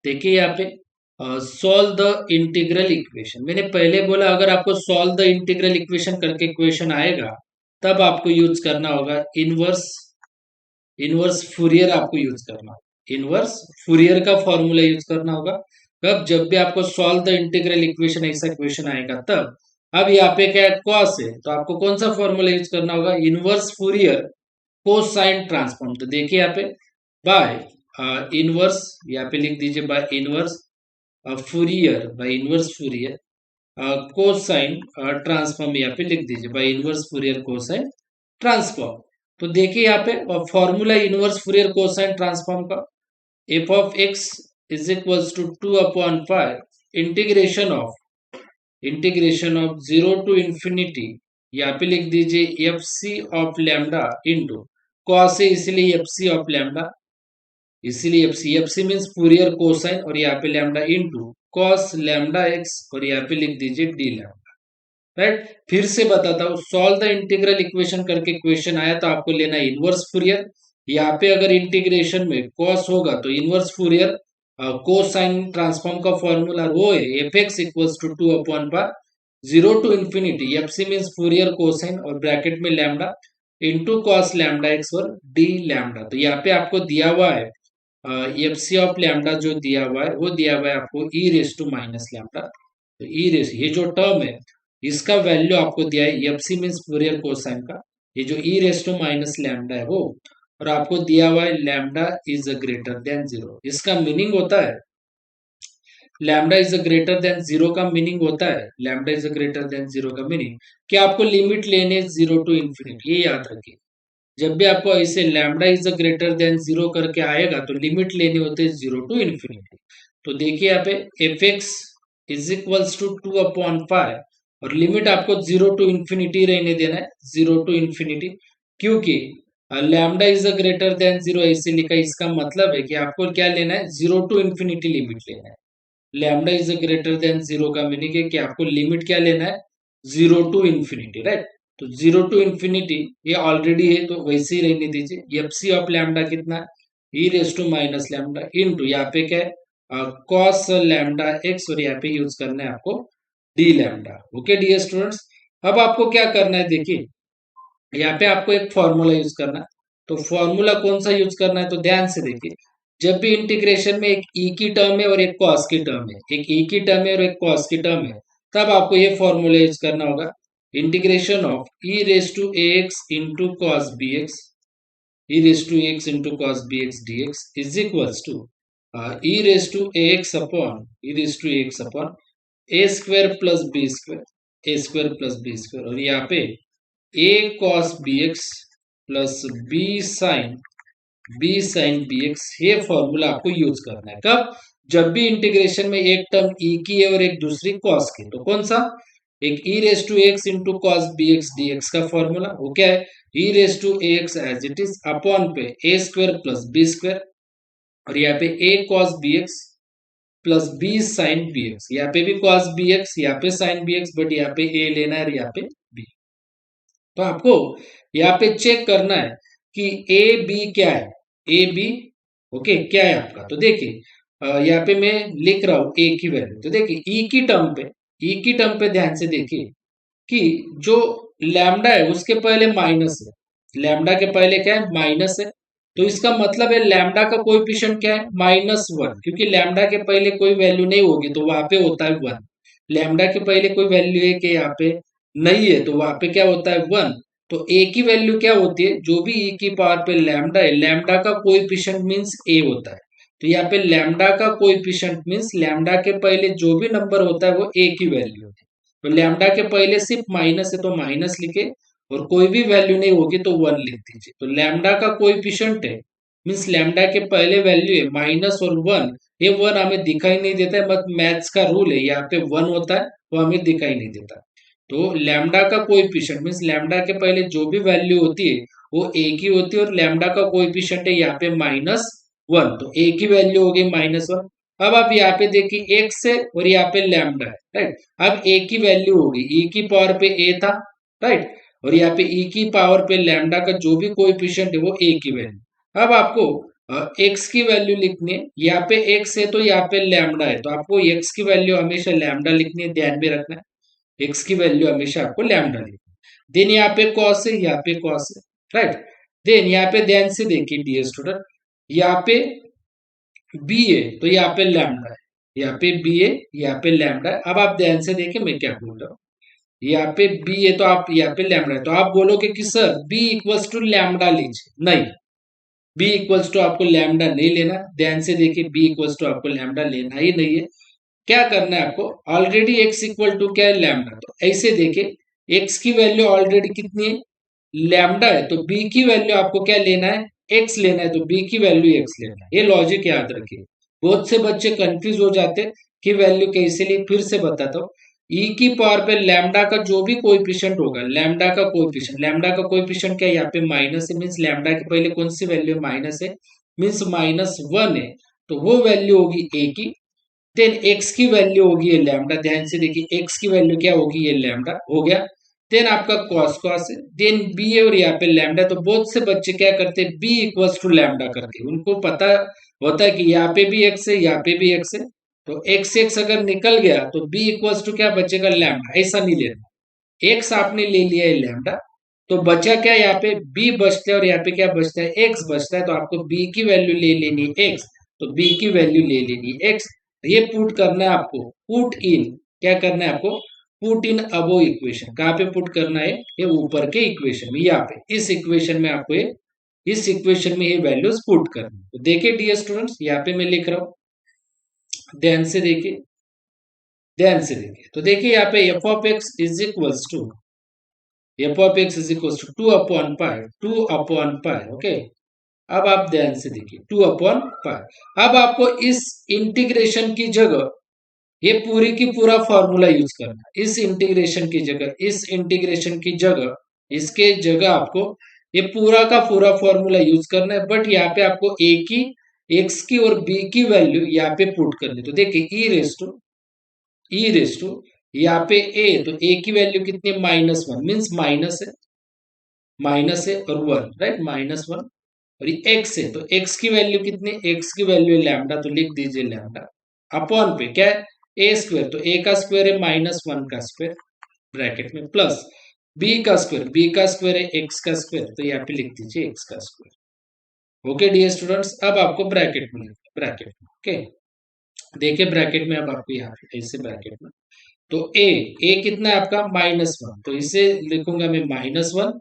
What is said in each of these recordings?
देखिए यहाँ पे सॉल्व द इंटीग्रल इक्वेशन। मैंने पहले बोला अगर आपको सॉल्व द इंटीग्रल इक्वेशन करके इक्वेशन आएगा तब आपको यूज करना होगा इनवर्स इनवर्स फूरियर आपको यूज करना होगा। इनवर्स फूरियर का फॉर्मूला यूज करना होगा कब, जब भी आपको सॉल्व द इंटीग्रल इक्वेशन ऐसा क्वेश्चन आएगा तब। अब यहाँ पे क्या है, कॉस है, तो आपको कौन सा फॉर्मूला यूज करना होगा, इनवर्स फूरियर कोसाइन ट्रांसफॉर्म। तो देखिए यहाँ पे बाय इनवर्स, यहाँ पे लिख दीजिए by inverse Fourier, by inverse Fourier cosine transform, यहाँ पे लिख दीजिए by inverse Fourier cosine transform. तो देखिए यहाँ पे formula inverse Fourier cosine transform का, F of x is equals to 2/5 integration of 0 to ∞, यहाँ पे लिख दीजिए F C of lambda into cos है इसलिए एफ सी ऑफ लैम्डा, इसीलिए एफ सी मीन्स फूरियर कोसाइन, और यहाँ पे lambda into cos lambda x, और यहाँ पे लिख दीजिए डी लैम्डा। राइट, फिर से बताता हूँ, सॉल्व द इंटीग्रल इक्वेशन करके क्वेश्चन आया तो आपको लेना इनवर्स फूरियर। यहाँ पे अगर इंटीग्रेशन में कॉस होगा तो इनवर्स फूरियर कोसाइन ट्रांसफॉर्म का फॉर्मूला वो है f x equals to 2/0 to ∞, f C means Fourier cosine और ब्रैकेट में lambda into cos lambda x और डी लैम्डा। तो यहाँ पे आपको दिया हुआ है एफ सी ऑफ लैम्डा, जो दिया हुआ है वो दिया हुआ है आपको ई रेस टू माइनस लैम्डा। तो ई रेस, ये जो टर्म है इसका वैल्यू आपको दिया है एफ सी मीन्स फूरियर कोसाइन का, ये जो e raise to minus lambda है वो, और आपको दिया हुआ है लैम्डा इज ग्रेटर देन 0। इसका मीनिंग होता है लैम्डा इज ग्रेटर देन 0 का मीनिंग होता है, लैम्डा इज ग्रेटर देन 0 का मीनिंग कि आपको लिमिट लेने 0 to ∞, ये याद रखिए। जब भी आपको ऐसे लैम्डा इज ग्रेटर देन 0 करके आएगा तो लिमिट लेने होते हैं 0 to ∞। तो देखिए यहाँ पे f x is equals to 2/5 और लिमिट आपको 0 to ∞ रहने देना है, 0 to ∞, क्योंकि लैम्डा इज ग्रेटर देन 0 ऐसे लिखा, इसका मतलब है कि आपको क्या लेना है, 0 to ∞ लिमिट लेना है। लैम्डा इज ग्रेटर देन 0 का मीनिंग है कि आपको लिमिट क्या लेना है, 0 to ∞, राइट। तो 0 to ∞ ये ऑलरेडी है तो वैसे ही रहने दीजिए। एफ सी ऑफ लैम्डा कितना है, ई raise to minus lambda into यहाँ पे क्या है कॉस लैम्डा एक्स, और यहाँ पे यूज करना है आपको d lambda. Okay dear students, अब आपको क्या करना है, देखिए यहाँ पे आपको एक फॉर्मूला यूज करना है। तो फॉर्मूला कौन सा यूज करना है, तो ध्यान से देखिए, जब भी इंटीग्रेशन में एक ई की टर्म है और एक कॉस की टर्म है, एक ई की टर्म है और एक कॉस की टर्म है, तब आपको ये फॉर्मूला यूज करना होगा, integration of E raise to A X into cos B X, E raise to x into cos B x D X is equals to E raise to A X upon E raise to X upon A square plus B square, A square plus B square, और यहाँ पे ए cos B x plus B sine B X, ये formula आपको use करना है कब, जब भी इंटीग्रेशन में एक टर्म ई की है और एक दूसरी कॉस की। तो कौन सा, एक e raise to x into cos B x D x का फॉर्मूला वो क्या है, ई raise to A x as it is upon पे a square plus B square, और यहाँ पे ए cos B x plus B sine B x, यहाँ पे भी कॉस बी एक्स, यहाँ पे साइन बी एक्स, बट यहाँ पे ए लेना है और यहाँ पे बी। तो आपको यहाँ पे चेक करना है कि ए बी क्या है, ए बी ओके क्या है आपका। तो देखिए यहाँ पे मैं लिख रहा हूं ए की वैल्यू, तो देखिए ई की टर्म पे, ई की टर्म पे ध्यान से देखिए कि जो लैम्डा है उसके पहले माइनस है, लैम्डा के पहले क्या है, माइनस है। तो इसका मतलब है लैम्डा का कोएफिशिएंट क्या है, -1, क्योंकि लैम्डा के पहले कोई वैल्यू नहीं होगी तो वहां पे होता है 1। लैम्डा के पहले कोई वैल्यू है कि यहाँ पे नहीं है तो वहां पे क्या होता है 1। तो ए की वैल्यू क्या होती है, जो भी ई की पावर पे लैम्डा है, लैम्डा का कोएफिशिएंट मींस ए होता है। तो यहाँ पे लैम्डा का कोएफिशिएंट मींस लैम्डा के पहले जो भी नंबर होता है वो ए की वैल्यू होती है। तो लैम्डा के पहले सिर्फ माइनस है तो माइनस लिखे, और कोई भी वैल्यू नहीं होगी तो 1 लिख दीजिए। तो लैम्डा का कोएफिशिएंट है मींस लैम्डा के पहले वैल्यू है माइनस और 1, ये 1 हमें दिखाई नहीं देता है, बट मैथ्स का रूल है, यहाँ पे 1 होता है वो हमें दिखाई नहीं देता। तो लैम्डा का कोएफिशिएंट मींस लैम्डा के पहले जो भी वैल्यू होती है वो ए की होती है, और लैम्डा का कोएफिशिएंट है यहाँ पे -1, तो ए की वैल्यू हो गई -1। अब आप यहाँ पे देखिए एक्स है और यहाँ पे लैम्डा है, राइट। अब ए की वैल्यू होगी, ई की पावर पे ए था, राइट, और यहाँ पे ई की पावर पे लैम्डा का जो भी कोएफिशिएंट है वो ए की वैल्यू। अब आपको एक्स की वैल्यू लिखनी है, यहाँ पे एक्स है तो यहाँ पे लैम्डा है, तो आपको एक्स की वैल्यू हमेशा लैम्डा लिखनी है, ध्यान में रखना है एक्स की वैल्यू हमेशा आपको लैम्डा लिखनी है। देन यहाँ पे कॉस है, यहाँ पे कॉस है, राइट। देन यहाँ पे ध्यान से देखिए डियर स्टूडेंट, यहाँ पे बी है तो यहाँ पे लैम्डा है, यहाँ पे बी है, यहाँ पे लैम्डा है। अब आप ध्यान से देखिए मैं क्या बोल रहा हूँ, यहाँ पे बी है तो आप यहाँ पे लैम्डा है, तो आप बोलोगे कि sir b equals to lambda लीजिए, नहीं, बी इक्वल्स टू आपको लैम्डा नहीं लेना। ध्यान से देखिए बी इक्वल्स टू आपको लैम्डा लेना ही नहीं है। क्या करना है आपको, ऑलरेडी एक्स इक्वल टू क्या है, लैम्डा, तो ऐसे देखिए एक्स की वैल्यू ऑलरेडी कितनी है, लैम्डा है, तो बी की वैल्यू आपको क्या लेना है, एक्स लेना है, तो बी की वैल्यू एक्स लेना है। ये लॉजिक याद रखिए, बहुत से बच्चे कंफ्यूज हो जाते हैं कि वैल्यू कैसे ली। फिर से बताता हूँ, ई की पावर पे लैम्डा का जो भी कोएफिशिएंट होगा, लैम्डा का कोएफिशिएंट क्या है, यहाँ पे माइनस है, मीन्स लैम्डा के पहले कौन सी वैल्यू माइनस है, मीन्स -1 है, तो वो वैल्यू होगी ए की। देन एक्स की वैल्यू होगी ये लैम्डा, ध्यान से देखिए एक्स की वैल्यू क्या होगी, ये लैम्डा हो गया। देन आपका कॉस कॉस है, देन बी है और यहाँ पे लैम्डा, तो बहुत से बच्चे क्या करते हैं, बी इक्वल्स टू लैम्डा करते हैं, उनको पता होता है कि यहाँ पे भी एक्स है, यहाँ पे भी एक्स है, तो एक्स एक्स अगर निकल गया तो बी इक्वल्स टू क्या बचेगा, लैम्डा। ऐसा नहीं लेना, एक्स आपने ले लिया है लैम्डा, तो बचा क्या, यहाँ पे बी बचता है और यहाँ पे क्या बचता है, एक्स बचता है, तो आपको बी की वैल्यू ले लेनी है एक्स, तो बी की वैल्यू ले लेनी है एक्स। ये पुट करना है आपको, पुट इन, क्या करना है आपको, पुट इन अबो इक्वेशन। कहाँ पे पुट करना है, ये ऊपर के इक्वेशन में, यहाँ पे इस इक्वेशन में आपको ये, इस इक्वेशन में ये वैल्यूज पुट करनी है। तो देखिए डियर स्टूडेंट्स, यहाँ पे मैं लिख रहा हूँ, ध्यान से देखिए, ध्यान से देखिए, तो देखिए यहाँ पे f of x is equals to, f of x is equals to 2/पाई, 2/पाई, ओके। अब आप ध्यान से देखिए 2/पाई, अब आपको इस इंटीग्रेशन की जगह ये पूरी की पूरा फॉर्मूला यूज करना है, इस इंटीग्रेशन की जगह, इस इंटीग्रेशन की जगह, इसके जगह आपको ये पूरा का पूरा फॉर्मूला यूज करना है, बट यहाँ पे आपको ए की, एक्स की और बी की वैल्यू यहाँ पे पुट करनी। तो देखिए ई रेस टू यहाँ पे ए, तो ए की वैल्यू कितनी है, -1, मीन्स माइनस है और 1, राइट, -1, और ये एक्स है, तो एक्स की वैल्यू कितनी, एक्स की वैल्यू लैम्डा, तो लिख दीजिए लैम्डा अपॉन पे क्या है, ए स्क्वायर, तो ए का स्क्वायर है -1 का स्क्वायर, ब्रैकेट में प्लस बी का स्क्वायर है एक्स का स्क्वायर, तो यहाँ पे लिख दीजिए एक्स का स्क्वायर। ओके डियर स्टूडेंट्स, अब आपको ब्रैकेट में लिखना, ब्रैकेट में, ओके। देखिए ब्रैकेट में अब आपको यहाँ पे ऐसे ब्रैकेट में, तो ए कितना है आपका, -1, तो इसे लिखूंगा मैं -1,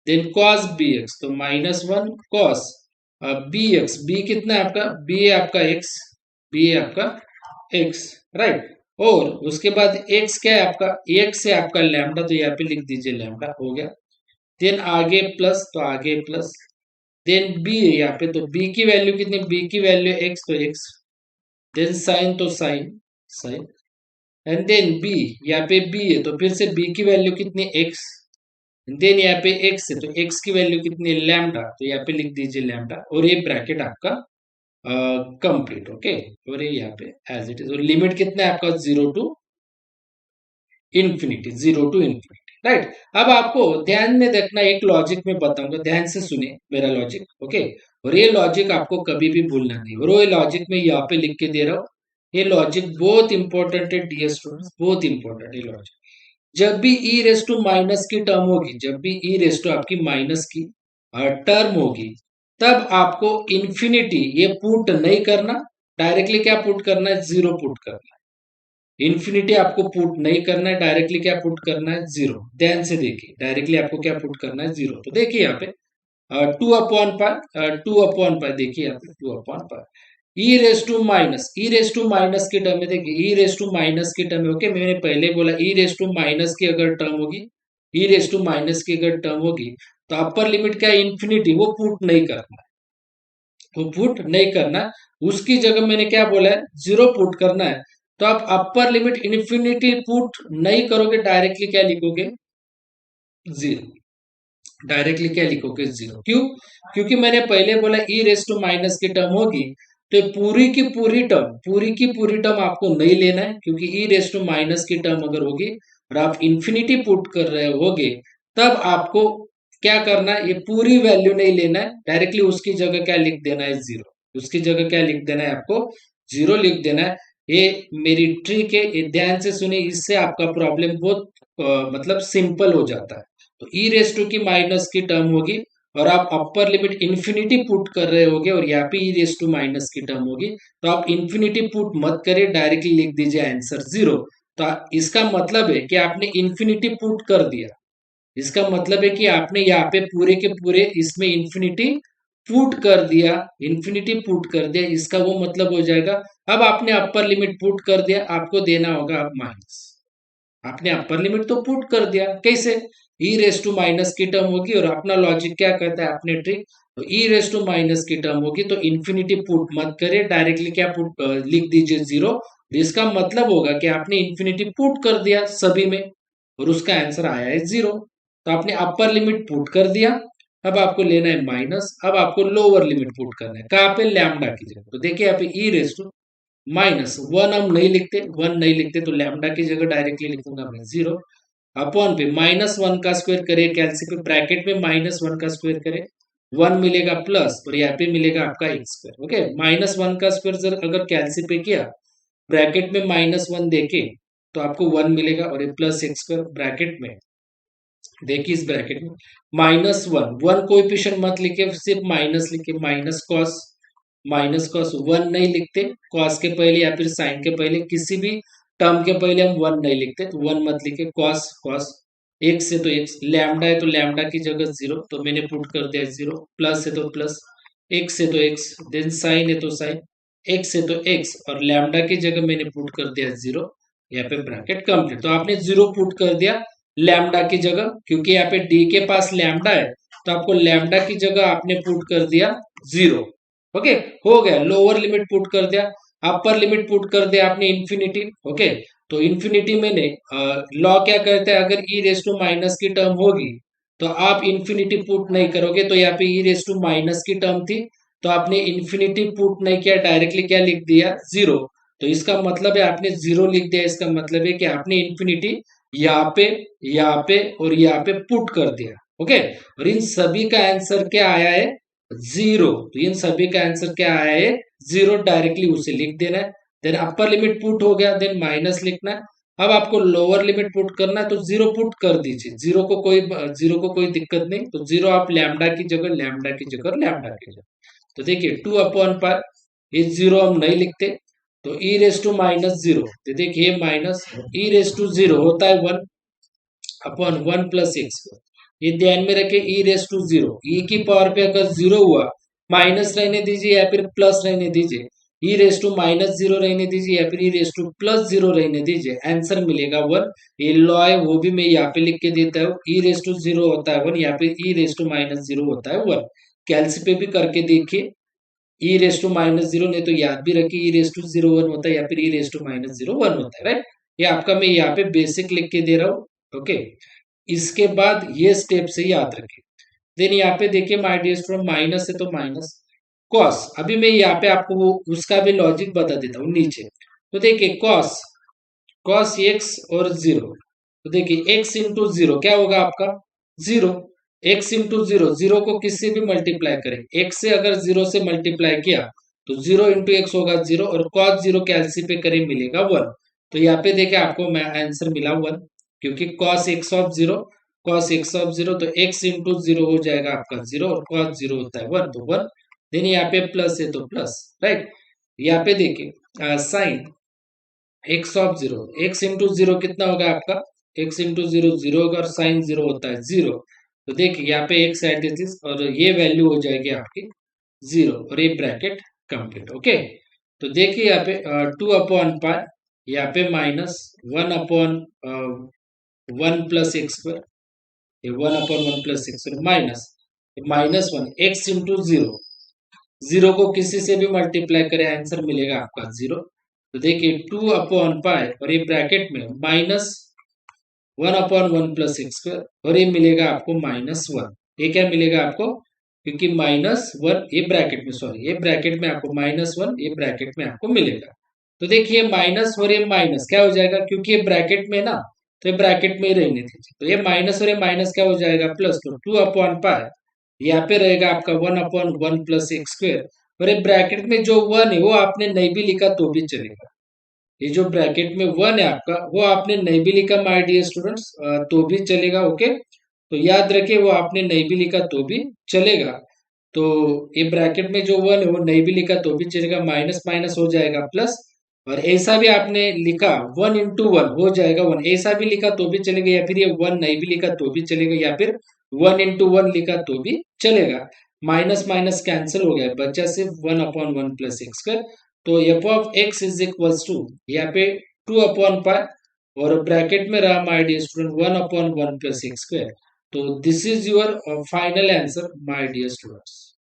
देन कॉस बी एक्स, तो -1 कॉस बी एक्स, बी कितना है आपका, बी है आपका एक्स, बी है आपका एक्स, राइट। और उसके बाद एक्स क्या है आपका, एक्स है आपका लैम्डा, तो यहाँ पे लिख दीजिए लैम्डा, हो गया। देन आगे प्लस, तो आगे प्लस, देन बी है यहाँ पे, तो बी की वैल्यू कितनी, बी की वैल्यू एक्स, तो एक्स, देन साइन, तो साइन, एंड देन बी, यहाँ पे बी है तो फिर से बी की वैल्यू कितनी, एक्स, देन यहाँ पे एक्स है तो एक्स की वैल्यू कितनी, लैम्डा, तो यहाँ पे लिख दीजिए लैम्डा, और ये ब्रैकेट आपका कंप्लीट, ओके। और ये यहाँ पे एज इट इज, और लिमिट कितना है आपका, 0 to infinity, 0 to infinity, right. अब आपको ध्यान में देखना, एक लॉजिक में बताऊंगा, ध्यान से सुनिए मेरा लॉजिक, ओके। और ये लॉजिक आपको कभी भी भूलना नहीं, और वो लॉजिक में यहाँ पे लिख के दे रहा हूँ, ये लॉजिक बहुत इंपॉर्टेंट है डियर स्टूडेंट्स, बहुत इंपॉर्टेंट है लॉजिक। जब भी ई रेस टू माइनस की टर्म होगी, जब भी ई रेस टू आपकी माइनस की टर्म होगी, तब आपको इन्फिनिटी ये पुट नहीं करना, डायरेक्टली क्या पुट करना है, 0 पुट करना है। इन्फिनिटी आपको पुट नहीं करना है, डायरेक्टली क्या पुट करना है, 0। ध्यान से देखिए, डायरेक्टली आपको क्या पुट करना है, 0। तो देखिए यहाँ पे 2/पाई, देखिए यहाँ पे 2/पाई, ई रेस टू माइनस की टर्म में देखिए, ई रेस टू माइनस की टर्म में, ओके, मैंने पहले बोला ई रेस टू माइनस की अगर टर्म होगी, ई रेस टू माइनस की अगर टर्म होगी, तो अपर लिमिट क्या, इन्फिनिटी, वो पुट नहीं करना, वो पुट नहीं करना, उसकी जगह मैंने क्या बोला है, 0 पुट करना है। तो आप अपर लिमिट इन्फिनिटी पुट नहीं करोगे, डायरेक्टली क्या लिखोगे, 0, डायरेक्टली क्या लिखोगे, 0। क्यों, क्योंकि मैंने पहले बोला ई रेस टू माइनस की टर्म होगी, तो पूरी की पूरी टर्म आपको नहीं लेना है, क्योंकि ई रेस टू माइनस की टर्म अगर होगी और आप इन्फिनिटी पुट कर रहे होगे, तब आपको क्या करना है, ये पूरी वैल्यू नहीं लेना है, डायरेक्टली उसकी जगह क्या लिख देना है, 0। उसकी जगह क्या लिख देना है आपको, 0 लिख देना है। ये मेरी ट्रिक है, ये ध्यान से सुनिए, इससे आपका प्रॉब्लम बहुत मतलब सिंपल हो जाता है। तो ई रेस टू की माइनस की टर्म होगी और आप अपर लिमिट इन्फिनिटी पुट कर रहे होगे और यहाँ पे ई रेस टू माइनस की टर्म होगी, तो आप इन्फिनिटी पुट मत करिए, डायरेक्टली लिख दीजिए आंसर 0। तो इसका मतलब है कि आपने इन्फिनिटी पुट कर दिया, इसका मतलब है कि आपने यहाँ पे पूरे के पूरे इसमें इन्फिनिटी पुट कर दिया, इन्फिनिटी पुट कर दिया, इसका वो मतलब हो जाएगा। अब आपने अपर लिमिट पुट कर दिया, आपको देना होगा अब माइनस। आपने अपर लिमिट तो पुट कर दिया, कैसे, ई रेस टू माइनस की टर्म होगी और अपना लॉजिक क्या कहता है अपने ट्रिक, तो ई रेस टू माइनस की टर्म होगी तो इन्फिनिटी पुट मत करिए, डायरेक्टली क्या पुट लिख दीजिए 0। इसका मतलब होगा कि आपने इन्फिनिटी पुट कर दिया सभी में और उसका आंसर आया है 0। तो आपने अपर लिमिट पुट कर दिया, अब आपको लेना है माइनस, अब आपको लोअर लिमिट पुट करना है, कहाँ पे, लैम्डा की जगह। तो देखिए यहाँ पे ई रेस टू माइनस 1 हम नहीं लिखते, 1 नहीं लिखते, तो लैम्डा की जगह डायरेक्टली लिखूंगा मैं 0 अपॉन पे -1 का स्क्वायर करे, कैलसी पे ब्रैकेट में -1 का स्क्वायर करे, 1 मिलेगा प्लस और यहाँ पे मिलेगा आपका x स्क्वायर। ओके, -1 का स्क्वायर अगर कैलसी पे किया, ब्रैकेट में -1 देके तो आपको 1 मिलेगा और ये प्लस x स्क्वायर ब्रैकेट में, देखिए इस ब्रैकेट में -1, 1 कोएफिशिएंट मत लिखे, सिर्फ माइनस लिखे, माइनस कॉस 1 नहीं लिखते, कॉस के पहले या फिर साइन के पहले किसी भी टर्म के पहले हम 1 नहीं लिखते, तो 1 मत लिखे, कॉस कॉस, एक्स से तो एक्स, लैम्डा है तो लैम्डा की जगह 0, तो मैंने पुट कर दिया 0, प्लस है तो प्लस, एक्स है तो एक्स, देन साइन है तो साइन, एक्स है तो एक्स और लैम्डा की जगह मैंने पुट कर दिया 0, यहाँ पे ब्रैकेट कंप्लीट। तो आपने 0 पुट कर दिया लैम्डा की जगह, क्योंकि यहाँ पे डी के पास लैम्डा है, तो आपको लैम्डा की जगह आपने पुट कर दिया 0। ओके, हो गया, लोअर लिमिट पुट कर दिया, अपर लिमिट पुट कर दिया आपने इन्फिनिटी। ओके, तो इन्फिनिटी में ने लॉ क्या कहता है, अगर ई रेस टू माइनस की टर्म होगी तो आप इन्फिनिटी पुट नहीं करोगे, तो यहाँ पे ई रेस टू माइनस की टर्म थी तो आपने इन्फिनिटी पुट नहीं किया, डायरेक्टली क्या लिख दिया 0। तो इसका मतलब है आपने 0 लिख दिया, इसका मतलब है कि आपने इन्फिनिटी यहाँ पे और यहाँ पे पुट कर दिया। ओके, और इन सभी का आंसर क्या आया है 0, तो इन सभी का आंसर क्या आया है 0, डायरेक्टली उसे लिख देना है। देन अपर लिमिट पुट हो गया, देन माइनस लिखना है। अब आपको लोअर लिमिट पुट करना है, तो 0 पुट कर दीजिए, 0 को कोई दिक्कत नहीं, तो 0 आप लैम्डा की जगह, लैम्डा की जगह, लैम्डा की जगह, तो देखिए 2 अपॉन पार, ये 0 हम नहीं लिखते, तो ई रेस टू -0, तो देखिए माइनस ई रेस टू 0 होता है 1 अपॉन 1 प्लस एक्स, ये ध्यान में रखे, ई रेस टू 0, ई की पावर पे अगर 0 हुआ, माइनस रहने दीजिए या फिर प्लस रहने दीजिए, ई रेस टू -0 रहने दीजिए या फिर ई रेस टू +0 रहने दीजिए, आंसर मिलेगा 1। ये लॉ है वो भी मैं यहाँ पे लिख के देता हूँ, ई रेस टू 0 होता है 1, यहाँ पे ई रेस टू -0 होता है 1। कैलसी पे भी करके देखिए, ई रेस टू -0 नहीं तो याद भी रखिए, ई रेस टू 0 1 होता है या फिर ई रेस टू -0 1 होता है, राइट। ये आपका मैं यहाँ पे बेसिक लिख के दे रहा हूँ। ओके, इसके बाद ये स्टेप से याद रखें। देन यहाँ पे देखिए माय डियर स्टूडेंट, माइनस है तो माइनस कॉस, अभी मैं यहाँ पे आपको वो उसका भी लॉजिक बता देता हूँ नीचे। तो देखिए कॉस कॉस एक्स और 0, तो देखिए x इंटू 0 क्या होगा आपका 0, x इंटू 0, 0 को किससे भी मल्टीप्लाई करें, x से अगर 0 से मल्टीप्लाई किया तो 0 इंटू एक्स होगा 0 और cos 0 कैलसी पे करें मिलेगा 1। तो यहाँ पे देखिए आपको मैं आंसर मिला 1, क्योंकि cos x of 0, cos x of 0, तो x इंटू 0 हो जाएगा आपका 0 और cos 0 होता है 1, तो 1। देन यहाँ पे प्लस है तो प्लस, राइट। यहाँ पे देखिए sine x of 0, x into 0 कितना होगा आपका, x इंटू 0 0 होगा और साइन 0 होता है 0, तो देखिए यहाँ पे x एडिटिव और ये वैल्यू हो जाएगी आपकी 0 और ये ब्रैकेट कंप्लीट। ओके, तो देखिए यहाँ पे 2 अपॉन पाई, यहाँ पे -1 प्लस एक्स स्क्वायर, ये 1/1 plus x minus -1 x into 0, 0 को किसी से भी मल्टीप्लाई करें आंसर मिलेगा आपका 0। तो देखिए 2 अपॉन पाई और ये ब्रैकेट में -1/1 प्लस एक्स स्क्वायर और ये मिलेगा आपको -1, ये क्या मिलेगा आपको, क्योंकि -1 ये ब्रैकेट में, सॉरी ये ब्रैकेट में आपको -1, ये ब्रैकेट में आपको मिलेगा। तो देखिए माइनस और ये माइनस क्या हो जाएगा, क्योंकि ये ब्रैकेट में ना, तो ये ब्रैकेट में ही रहने दीजिए, तो ये माइनस और ये माइनस क्या हो जाएगा प्लस, तो 2 अपॉन पाई यहाँ पे रहेगा आपका 1/1 प्लस एक्स स्क्वायर और ये ब्रैकेट में जो 1 है वो आपने नहीं भी लिखा तो भी चलेगा। ये जो ब्रैकेट में 1 है आपका, वो आपने नहीं भी लिखा माय डियर स्टूडेंट्स तो भी चलेगा। ओके, तो याद रखिए वो आपने नहीं भी लिखा तो भी चलेगा। तो ये ब्रैकेट में जो 1 है वो नहीं भी लिखा तो भी चलेगा, माइनस माइनस हो जाएगा प्लस। और ऐसा भी आपने लिखा 1 into 1 हो जाएगा 1, ऐसा भी लिखा तो भी चलेगा, या फिर ये 1 नहीं भी लिखा तो भी चलेगा, या फिर 1 into 1 लिखा तो भी चलेगा। माइनस माइनस कैंसिल हो गया, बचा सिर्फ 1/1 + x²। तो f of x is equals to यहाँ पे 2/π, और ब्रैकेट में रहा माय डियर स्टूडेंट 1/1 + x²। तो this is your final answer my dear students.